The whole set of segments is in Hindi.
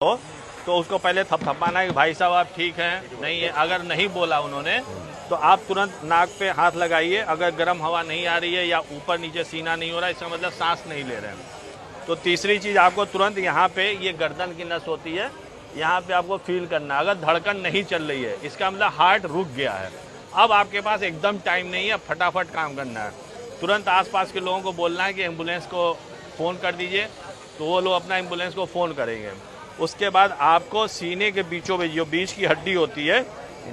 हो तो उसको पहले थपथपाना है कि भाई साहब आप ठीक हैं, नहीं है। अगर नहीं बोला उन्होंने तो आप तुरंत नाक पे हाथ लगाइए। अगर गर्म हवा नहीं आ रही है या ऊपर नीचे सीना नहीं हो रहा है, इसका मतलब सांस नहीं ले रहे हैं। तो तीसरी चीज़ आपको तुरंत यहाँ पे ये गर्दन की नस होती है, यहाँ पे आपको फील करना है। अगर धड़कन नहीं चल रही है, इसका मतलब हार्ट रुक गया है। अब आपके पास एकदम टाइम नहीं है, फटाफट काम करना है। तुरंत आसपास के लोगों को बोलना है कि एम्बुलेंस को फ़ोन कर दीजिए, तो वो लोग अपना एम्बुलेंस को फ़ोन करेंगे। उसके बाद आपको सीने के बीचों बीच, जो बीच की हड्डी होती है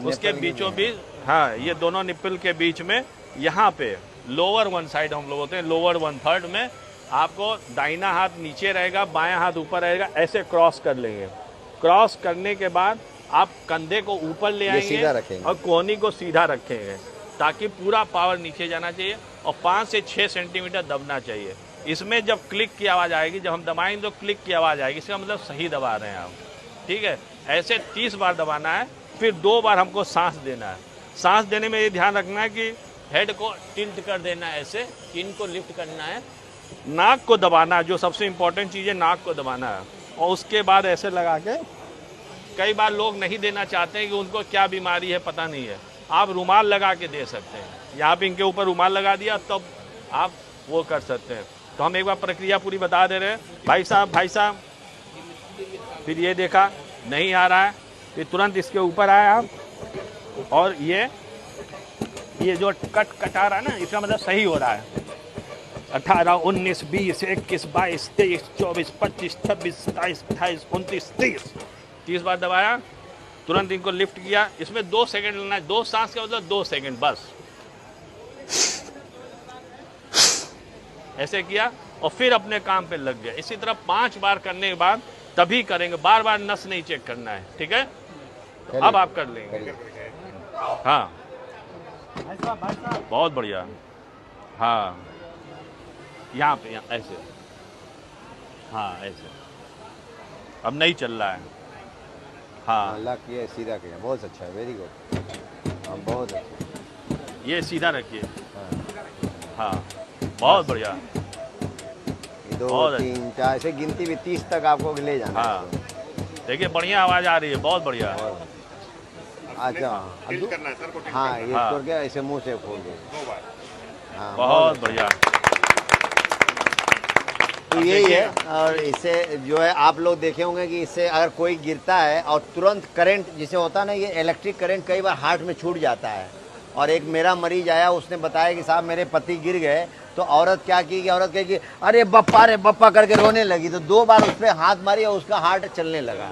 उसके बीचों बीच, हाँ, ये दोनों निप्पल के बीच में, यहाँ पे लोअर वन साइड हम लोग होते हैं, लोअर 1/3 में आपको दाहिना हाथ नीचे रहेगा, बायां हाथ ऊपर रहेगा, ऐसे क्रॉस कर लेंगे। क्रॉस करने के बाद आप कंधे को ऊपर ले आएंगे और कोहनी को सीधा रखेंगे, ताकि पूरा पावर नीचे जाना चाहिए और 5 से 6 सेंटीमीटर दबना चाहिए। इसमें जब क्लिक की आवाज़ आएगी, जब हम दबाएंगे तो क्लिक की आवाज़ आएगी, इसका मतलब सही दबा रहे हैं आप। ठीक है, ऐसे 30 बार दबाना है। फिर 2 बार हमको सांस देना है। सांस देने में ये ध्यान रखना है कि हेड को टिल्ट कर देना है, ऐसे चिन को लिफ्ट करना है, नाक को दबाना है। जो सबसे इम्पोर्टेंट चीज़ है, नाक को दबाना है। और उसके बाद ऐसे लगा के, कई बार लोग नहीं देना चाहते हैं कि उनको क्या बीमारी है पता नहीं है, आप रुमाल लगा के दे सकते हैं। यहाँ पे इनके ऊपर रुमाल लगा दिया, तब आप वो कर सकते हैं। तो हम एक बार प्रक्रिया पूरी बता दे रहे हैं। भाई साहब, फिर ये देखा नहीं आ रहा है, फिर तुरंत इसके ऊपर आए आप, और ये जो कट आ रहा है ना, इसका मतलब सही हो रहा है। 18, 19, 20, 21, 22, 23, 24, 25, 26, 27, 28, 29, 30 बार दबाया, तुरंत इनको लिफ्ट किया। इसमें 2 सेकंड लेना है, 2 सांस का मतलब 2 सेकंड बस, ऐसे किया और फिर अपने काम पे लग गया। इसी तरह 5 बार करने के बाद तभी करेंगे, बार बार नस नहीं चेक करना है। ठीक है, तो अब आप कर लेंगे। हाँ, बहुत बढ़िया। हाँ, यहाँ पे, यहाँ ऐसे, हाँ ऐसे, अब नहीं चल रहा है। हाँ, अल्लाह किया, सीधा किया, बहुत अच्छा है, वेरी गुड। हाँ, बहुत अच्छा। ये सीधा रखिए। हाँ, बहुत बढ़िया। 2, 3, 4 ऐसे गिनती भी 30 तक आपको ले जाना। हाँ, देखिए बढ़िया आवाज़ आ रही है, बहुत बढ़िया। अच्छा, हाँ, ये छोड़ के ऐसे मुंह से खोल दो। हाँ, बहुत बढ़िया। तो यही है। और इससे जो है, आप लोग देखे होंगे कि इससे अगर कोई गिरता है और तुरंत करंट जिसे होता है ना, ये इलेक्ट्रिक करंट कई बार हार्ट में छूट जाता है। और एक मेरा मरीज आया, उसने बताया कि साहब मेरे पति गिर गए, तो औरत क्या की कि औरत कही कि अरे बप्पा करके रोने लगी, तो 2 बार उस पर हाथ मारी और उसका हार्ट चलने लगा।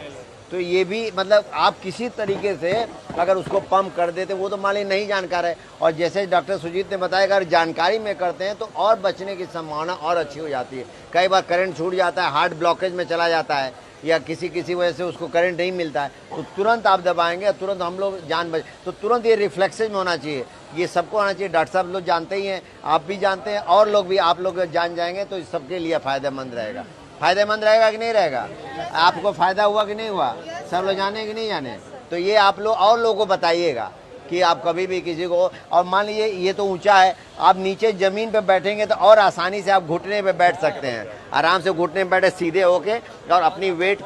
तो ये भी मतलब आप किसी तरीके से अगर उसको पंप कर देते, वो तो मान ली नहीं जानकार है, और जैसे डॉक्टर सुजीत ने बताया, अगर जानकारी में करते हैं तो और बचने की संभावना और अच्छी हो जाती है। कई बार करंट छूट जाता है, हार्ट ब्लॉकेज में चला जाता है, या किसी वजह से उसको करंट नहीं मिलता है, तो तुरंत आप दबाएंगे, तुरंत हम लोग जान बच। तो तुरंत ये रिफ्लेक्सेज में होना चाहिए, ये सबको आना चाहिए। डॉक्टर साहब लोग जानते ही हैं, आप भी जानते हैं, और लोग भी, आप लोग जान जाएंगे तो सबके लिए फ़ायदेमंद रहेगा। फ़ायदेमंद रहेगा कि नहीं रहेगा? आपको फ़ायदा हुआ कि नहीं हुआ? सब लोग जाने कि नहीं जाने? तो ये आप लोग और लोगों को बताइएगा कि आप कभी भी किसी को, और मान लीजिए ये तो ऊंचा है, आप नीचे ज़मीन पे बैठेंगे तो और आसानी से आप घुटने पे बैठ सकते हैं। आराम से घुटने पे बैठे सीधे होके, और अपनी वेट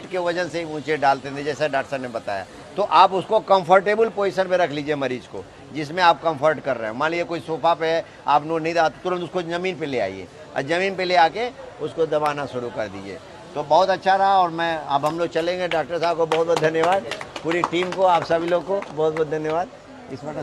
के वजन से ऊंचे डालते थे, जैसा डॉक्टर साहब ने बताया। तो आप उसको कंफर्टेबल पोजीशन पे रख लीजिए मरीज को, जिसमें आप कंफर्ट कर रहे हैं। मान लीजिए कोई सोफा पे है, आप नहीं रहा, तुरंत उसको ज़मीन पे ले आइए और ज़मीन पे ले आके उसको दबाना शुरू कर दीजिए। तो बहुत अच्छा रहा। और मैं अब हम लोग चलेंगे। डॉक्टर साहब को बहुत बहुत धन्यवाद, पूरी टीम को, आप सभी लोग को बहुत बहुत धन्यवाद। इस वक्त